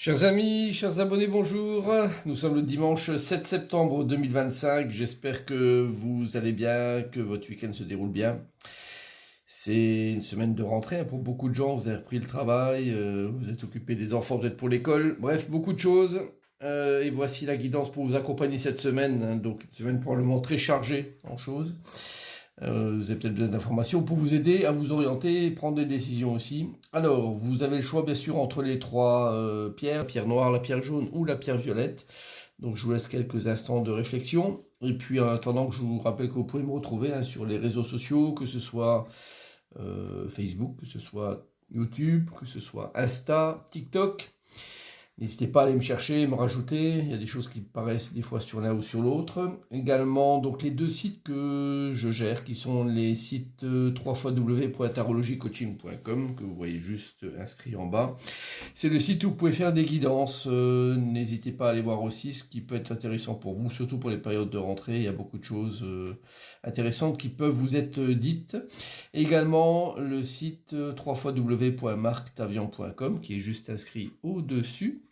Chers amis, chers abonnés, bonjour. Nous sommes le dimanche 7 septembre 2025. J'espère que vous allez bien, que votre week-end se déroule bien. C'est une semaine de rentrée pour beaucoup de gens. Vous avez repris le travail, vous êtes occupé des enfants, peut-être pour l'école. Bref, beaucoup de choses. Et voici la guidance pour vous accompagner cette semaine. Donc, une semaine probablement très chargée en choses. Vous avez peut-être besoin d'informations pour vous aider à vous orienter et prendre des décisions aussi. Alors, vous avez le choix bien sûr entre les trois pierres, la pierre noire, la pierre jaune ou la pierre violette. Donc, je vous laisse quelques instants de réflexion. Et puis, en attendant, je vous rappelle que vous pouvez me retrouver sur les réseaux sociaux, que ce soit Facebook, que ce soit YouTube, que ce soit Insta, TikTok. N'hésitez pas à aller me chercher, me rajouter, il y a des choses qui paraissent des fois sur l'un ou sur l'autre. Également, donc les deux sites que je gère, qui sont les sites www.tarologycoaching.com, que vous voyez juste inscrit en bas. C'est le site où vous pouvez faire des guidances, n'hésitez pas à aller voir aussi ce qui peut être intéressant pour vous, surtout pour les périodes de rentrée, il y a beaucoup de choses intéressantes qui peuvent vous être dites. Également, le site www.marctavian.com, qui est juste inscrit au-dessus,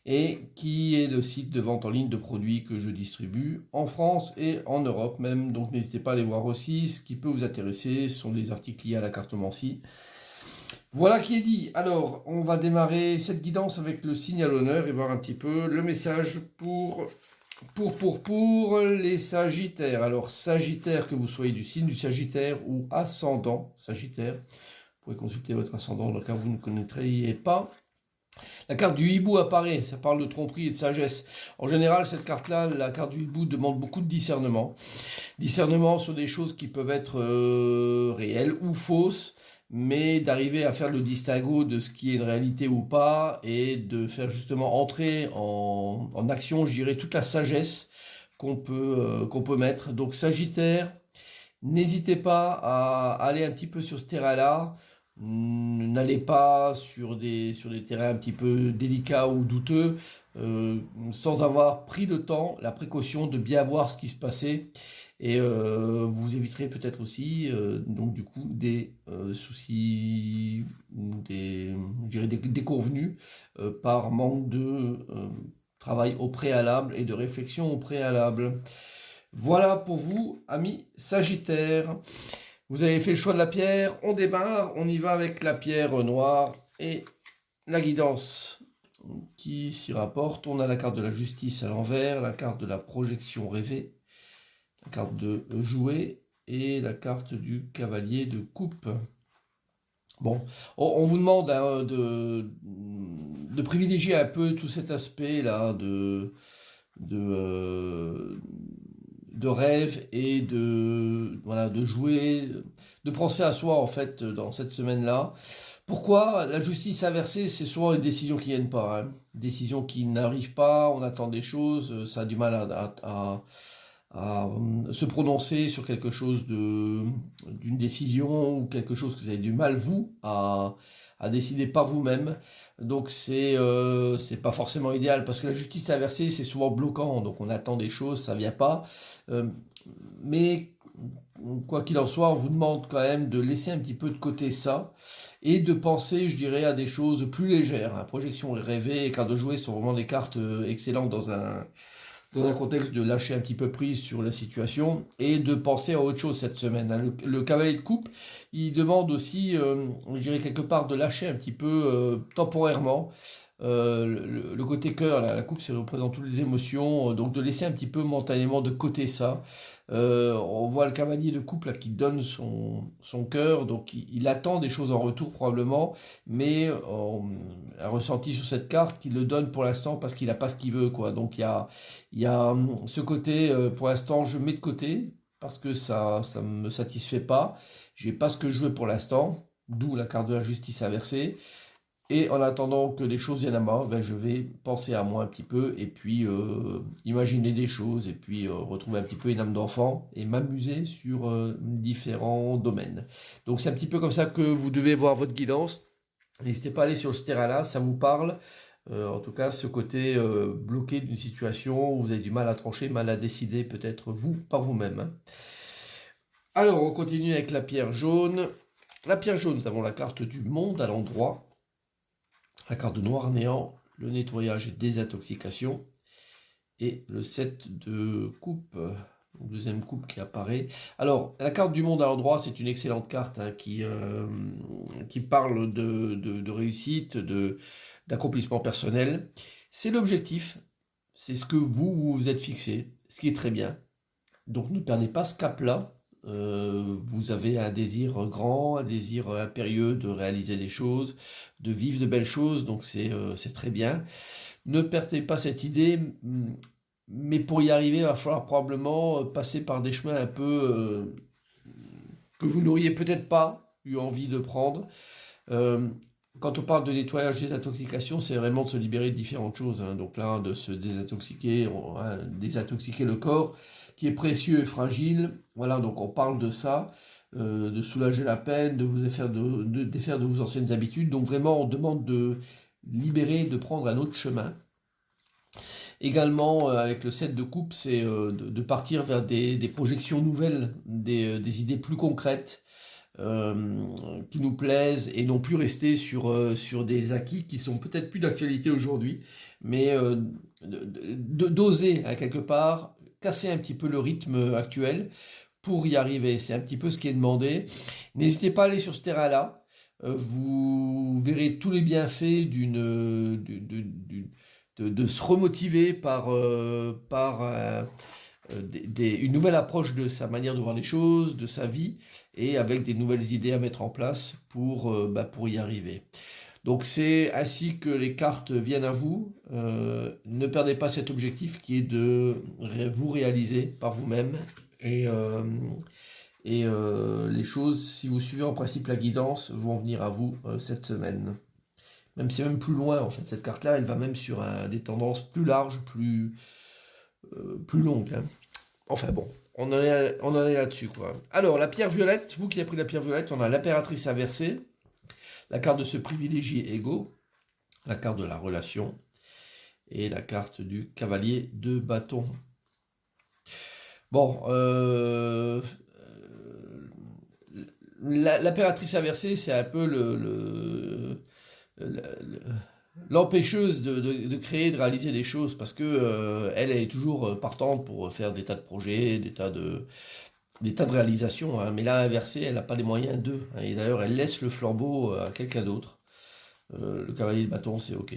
et qui est le site de vente en ligne de produits que je distribue en France et en Europe même. Donc n'hésitez pas à aller voir aussi. Ce qui peut vous intéresser ce sont des articles liés à la cartomancie. Voilà qui est dit. Alors, on va démarrer cette guidance avec le signe à l'honneur et voir un petit peu le message pour les Sagittaires. Alors, Sagittaire, que vous soyez du signe du Sagittaire ou ascendant Sagittaire, vous pouvez consulter votre ascendant dans le cas où vous ne connaîtriez pas. La carte du hibou apparaît, ça parle de tromperie et de sagesse. En général, cette carte-là, la carte du hibou demande beaucoup de discernement. Discernement sur des choses qui peuvent être réelles ou fausses, mais d'arriver à faire le distinguo de ce qui est une réalité ou pas, et de faire justement entrer en action, je dirais, toute la sagesse qu'on peut mettre. Donc Sagittaire, n'hésitez pas à aller un petit peu sur ce terrain-là. N'allez pas sur des terrains un petit peu délicats ou douteux sans avoir pris le temps, la précaution de bien voir ce qui se passait, et vous éviterez peut-être aussi donc du coup des soucis ou des déconvenus par manque de travail au préalable et de réflexion au préalable. Voilà pour vous, amis Sagittaires. Vous avez fait le choix de la pierre, on démarre, on y va avec la pierre noire et la guidance qui s'y rapporte. On a la carte de la justice à l'envers, la carte de la projection rêvée, la carte de jouet et la carte du cavalier de coupe. Bon, on vous demande hein, de privilégier un peu tout cet aspect-là de rêve et de jouer, de penser à soi en fait dans cette semaine-là. Pourquoi la justice inversée, c'est souvent les décisions qui viennent pas, hein. Décisions qui n'arrivent pas, on attend des choses, ça a du mal à se prononcer sur quelque chose d'une décision ou quelque chose que vous avez du mal vous à décider par vous-même. Donc c'est pas forcément idéal parce que la justice inversée c'est souvent bloquant, donc on attend des choses, ça vient pas. Mais quoi qu'il en soit, on vous demande quand même de laisser un petit peu de côté ça et de penser, je dirais, à des choses plus légères. Hein. Projection rêvée et carte de jouet sont vraiment des cartes excellentes dans un contexte de lâcher un petit peu prise sur la situation et de penser à autre chose cette semaine. Le cavalier de coupe, il demande aussi, je dirais quelque part, de lâcher un petit peu temporairement. Le côté cœur, la coupe, ça représente toutes les émotions, donc de laisser un petit peu momentanément de côté ça. On voit le cavalier de coupe là, qui donne son cœur, donc il attend des choses en retour probablement, mais un ressenti sur cette carte qu'il le donne pour l'instant parce qu'il n'a pas ce qu'il veut, quoi. Donc il y a ce côté, pour l'instant, je mets de côté parce que ça me satisfait pas, j'ai pas ce que je veux pour l'instant, d'où la carte de la justice inversée. Et en attendant que les choses viennent à moi, ben je vais penser à moi un petit peu et puis imaginer des choses et puis retrouver un petit peu une âme d'enfant et m'amuser sur différents domaines. Donc c'est un petit peu comme ça que vous devez voir votre guidance. N'hésitez pas à aller sur ce terrain-là, ça vous parle. En tout cas, ce côté bloqué d'une situation où vous avez du mal à trancher, mal à décider peut-être vous, par vous-même. Hein. Alors, on continue avec la pierre jaune. La pierre jaune, nous avons la carte du monde à l'endroit. La carte de noir néant, le nettoyage et désintoxication. Et le 7 de coupe, deuxième coupe qui apparaît. Alors, la carte du monde à l'endroit, c'est une excellente carte hein, qui parle de réussite, d'accomplissement personnel. C'est l'objectif, c'est ce que vous vous êtes fixé, ce qui est très bien. Donc, ne perdez pas ce cap-là. Vous avez un désir grand, un désir impérieux de réaliser des choses, de vivre de belles choses, donc c'est très bien. Ne perdez pas cette idée, mais pour y arriver, il va falloir probablement passer par des chemins un peu que vous n'auriez peut-être pas eu envie de prendre. Quand on parle de nettoyage, désintoxication, c'est vraiment de se libérer de différentes choses. Hein. Donc là, de se désintoxiquer, désintoxiquer le corps, qui est précieux et fragile. Voilà, donc on parle de ça, de soulager la peine, de vous défaire de vos anciennes habitudes. Donc vraiment, on demande de libérer, de prendre un autre chemin. Également, avec le 7 de coupe, c'est de partir vers des projections nouvelles, des idées plus concrètes, qui nous plaisent et non plus rester sur des acquis qui sont peut-être plus d'actualité aujourd'hui, mais d'oser, hein, quelque part, casser un petit peu le rythme actuel pour y arriver. C'est un petit peu ce qui est demandé. N'hésitez pas à aller sur ce terrain-là. Vous verrez tous les bienfaits de se remotiver par une nouvelle approche de sa manière de voir les choses, de sa vie, et avec des nouvelles idées à mettre en place pour y arriver. Donc c'est ainsi que les cartes viennent à vous. Ne perdez pas cet objectif qui est de vous réaliser par vous-même. Et les choses, si vous suivez en principe la guidance, vont venir à vous cette semaine. Même si c'est même plus loin, en fait, cette carte-là, elle va même sur des tendances plus larges, plus longues. Hein. Enfin bon, on en est là-dessus, quoi. Alors, la pierre violette, vous qui avez pris la pierre violette, on a l'impératrice inversée, la carte de se privilégier égaux, la carte de la relation, et la carte du cavalier de bâton. Bon, l'impératrice inversée, c'est un peu l'empêcheuse de créer, de réaliser des choses, parce que elle est toujours partante pour faire des tas de projets, des tas de réalisations, hein. Mais là, inversée, elle n'a pas les moyens d'eux, hein. Et d'ailleurs, elle laisse le flambeau à quelqu'un d'autre. Le cavalier de bâton, c'est ok.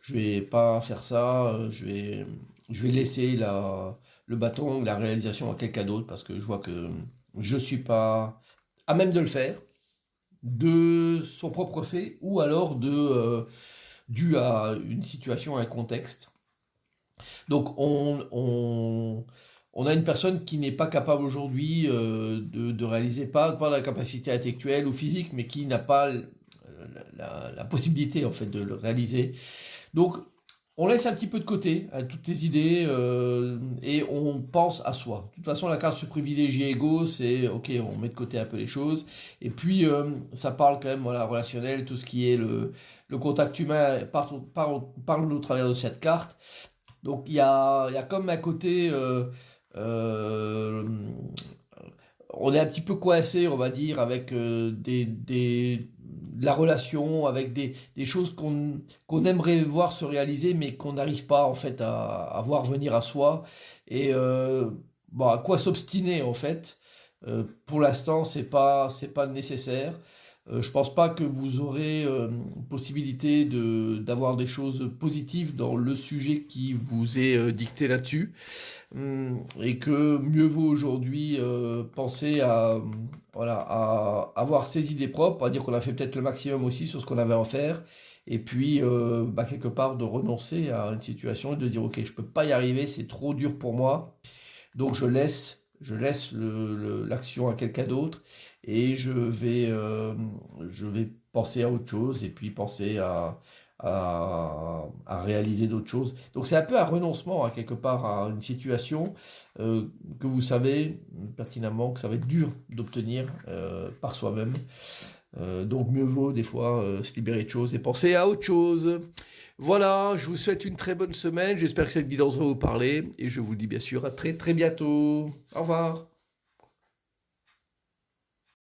Je vais pas faire ça, je vais laisser le bâton, la réalisation à quelqu'un d'autre, parce que je vois que je suis pas à même de le faire, de son propre fait, ou alors dû à une situation, à un contexte. Donc on a une personne qui n'est pas capable aujourd'hui de réaliser, pas la capacité intellectuelle ou physique, mais qui n'a pas la possibilité en fait de le réaliser. Donc on laisse un petit peu de côté hein, toutes tes idées et on pense à soi. De toute façon, la carte se privilégie égaux, c'est ok, on met de côté un peu les choses. Et puis, ça parle quand même, voilà, relationnel, tout ce qui est le contact humain parle au travers de cette carte. Donc, il y a comme un côté... on est un petit peu coincé, on va dire, avec la relation, avec des choses qu'on aimerait voir se réaliser, mais qu'on n'arrive pas en fait à voir venir à soi. Et à quoi s'obstiner en fait. Pour l'instant, c'est pas nécessaire. Je pense pas que vous aurez possibilité d'avoir des choses positives dans le sujet qui vous est dicté là-dessus. Et que mieux vaut aujourd'hui penser à avoir ses idées propres, à dire qu'on a fait peut-être le maximum aussi sur ce qu'on avait à en faire, et puis quelque part de renoncer à une situation et de dire ok, je peux pas y arriver, c'est trop dur pour moi, donc je laisse l'action à quelqu'un d'autre et je vais penser à autre chose et puis penser à réaliser d'autres choses. Donc c'est un peu un renoncement à quelque part à une situation que vous savez pertinemment que ça va être dur d'obtenir par soi-même. Donc mieux vaut des fois se libérer de choses et penser à autre chose. Voilà, je vous souhaite une très bonne semaine, j'espère que cette guidance va vous parler et je vous dis bien sûr à très très bientôt. Au revoir.